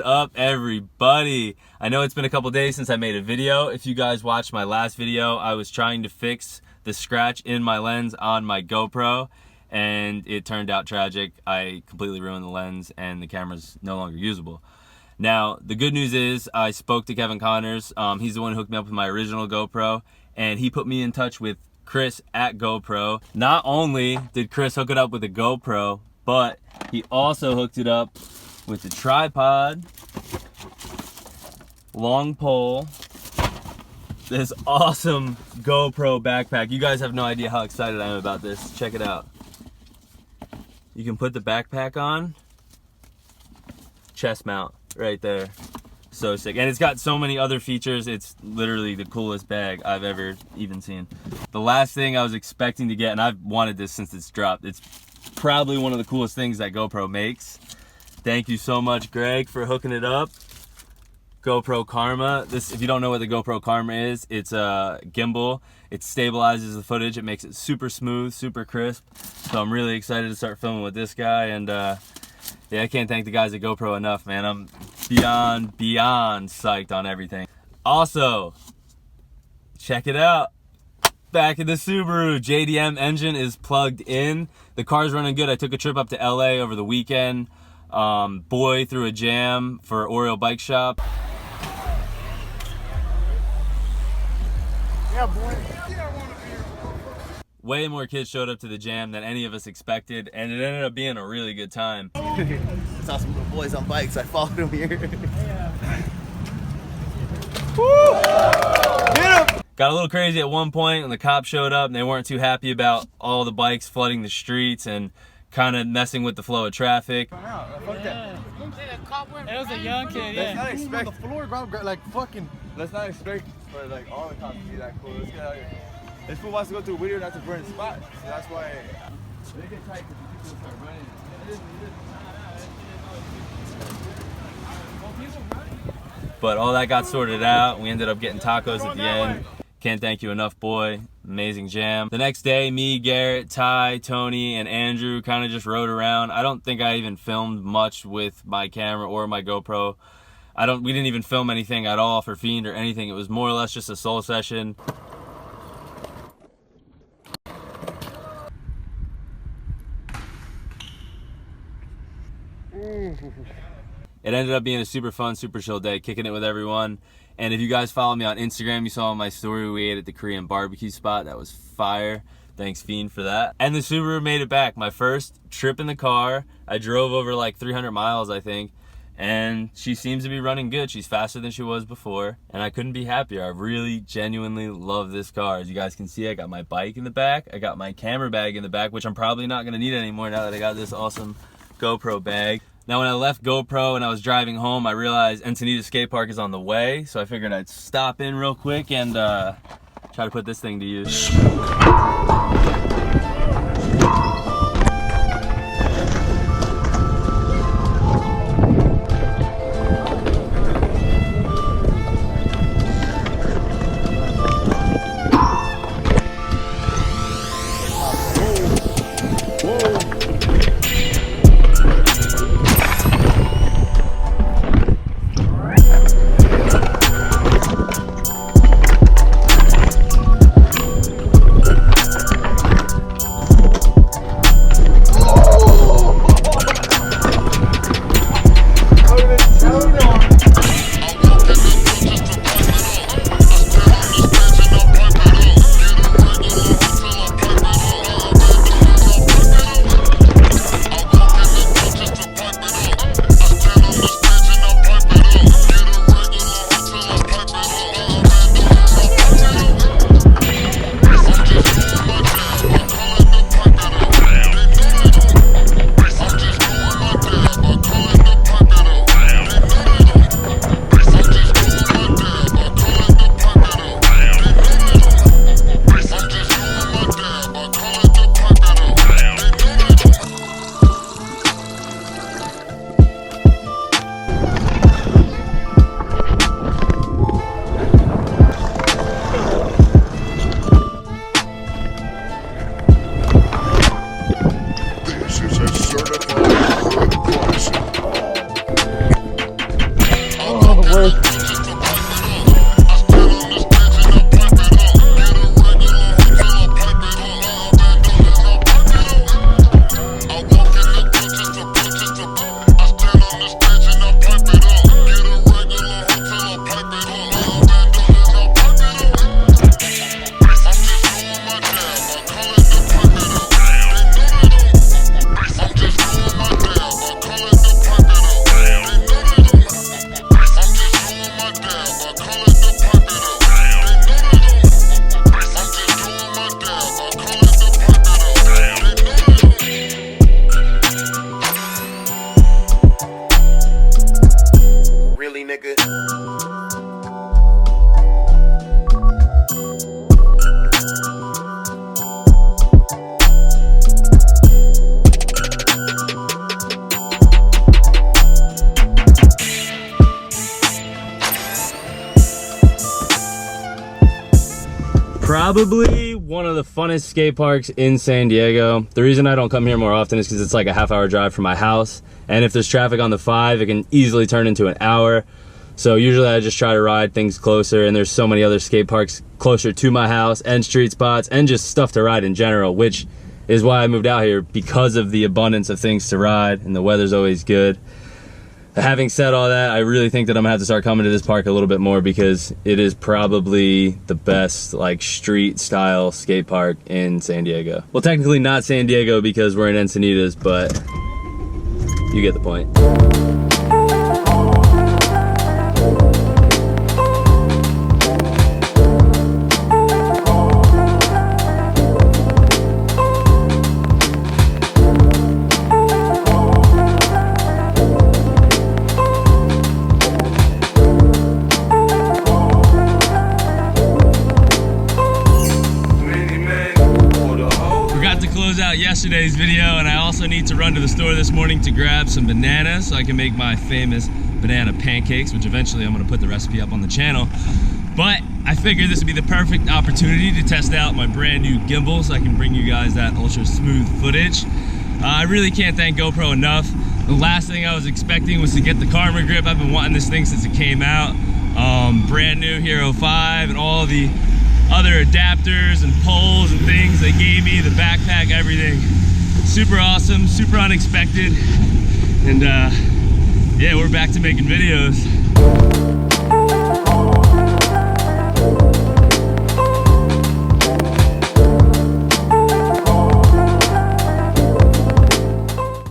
up, everybody? I know it's been a couple days since I made a video. If you guys watched my last video, I was trying to fix the scratch in my lens on my GoPro, and it turned out tragic. I completely ruined the lens and the camera's no longer usable. Now, the good news is I spoke to Kevin Connors. He's the one who hooked me up with my original GoPro, and he put me in touch with Chris at GoPro. Not only did Chris hook it up with a GoPro, but he also hooked it up with the tripod, long pole, this awesome GoPro backpack. You guys have no idea how excited I am about this. Check it out. You can put the backpack on, chest mount right there. So sick. And it's got so many other features. It's literally the coolest bag I've ever even seen. The last thing I was expecting to get, and I've wanted this since it's dropped, it's probably one of the coolest things that GoPro makes. Thank you so much, Greg, for hooking it up. GoPro Karma. This, if you don't know what the GoPro Karma is, it's a gimbal. It stabilizes the footage. It makes it super smooth, super crisp. So I'm really excited to start filming with this guy. And yeah, I can't thank the guys at GoPro enough, man. I'm beyond psyched on everything. Also, check it out. Back in the Subaru, JDM engine is plugged in. The car's running good. I took a trip up to LA over the weekend. Boy threw a jam for Oriole Bike Shop. Yeah, boy. Way more kids showed up to the jam than any of us expected, and it ended up being a really good time. Saw some little boys on bikes. I followed them here. Woo! Get 'em! Got a little crazy at one point when the cops showed up and they weren't too happy about all the bikes flooding the streets and kind of messing with the flow of traffic. It was a young kid, Let's yeah. not expect the floor, like fucking. Let's not expect for like all the cops to be that cool. Let's get out here. This fool wants to go to a Whittier, not to burn the spot. So that's why they get tight because people start running. But all that got sorted out. We ended up getting tacos at the end. Can't thank you enough, boy. Amazing jam. The next day, me, Garrett, Ty, Tony, and Andrew kind of just rode around. I don't think I even filmed much with my camera or my GoPro. We didn't even film anything at all for Fiend or anything. It was more or less just a solo session. It ended up being a super fun, super chill day, kicking it with everyone. And if you guys follow me on Instagram, you saw my story we ate at the Korean barbecue spot. That was fire. Thanks, Fiend, for that. And the Subaru made it back. My first trip in the car. I drove over like 300 miles, I think. And she seems to be running good. She's faster than she was before. And I couldn't be happier. I really, genuinely love this car. As you guys can see, I got my bike in the back. I got my camera bag in the back, which I'm probably not going to need anymore now that I got this awesome GoPro bag. Now, when I left GoPro and I was driving home, I realized Anita skate park is on the way, so I figured I'd stop in real quick and try to put this thing to use. Probably one of the funnest skate parks in San Diego. The reason I don't come here more often is because it's like a half-hour drive from my house, and if there's traffic on the 5, it can easily turn into an hour. So usually I just try to ride things closer, and there's so many other skate parks closer to my house, and street spots, and just stuff to ride in general, which is why I moved out here, because of the abundance of things to ride, and the weather's always good. Having said all that, I really think that I'm gonna have to start coming to this park a little bit more, because it is probably the best like street style skate park in San Diego. Well, technically not San Diego because we're in Encinitas, but you get the point. Out yesterday's video, and I also need to run to the store this morning to grab some bananas so I can make my famous banana pancakes, which eventually I'm going to put the recipe up on the channel. But I figured this would be the perfect opportunity to test out my brand new gimbal so I can bring you guys that ultra smooth footage. I really can't thank GoPro enough. The last thing I was expecting was to get the Karma grip. I've been wanting this thing since it came out. Brand new Hero 5 and all the other adapters and poles and things they gave me, the backpack, everything. Super awesome, super unexpected. And yeah, we're back to making videos.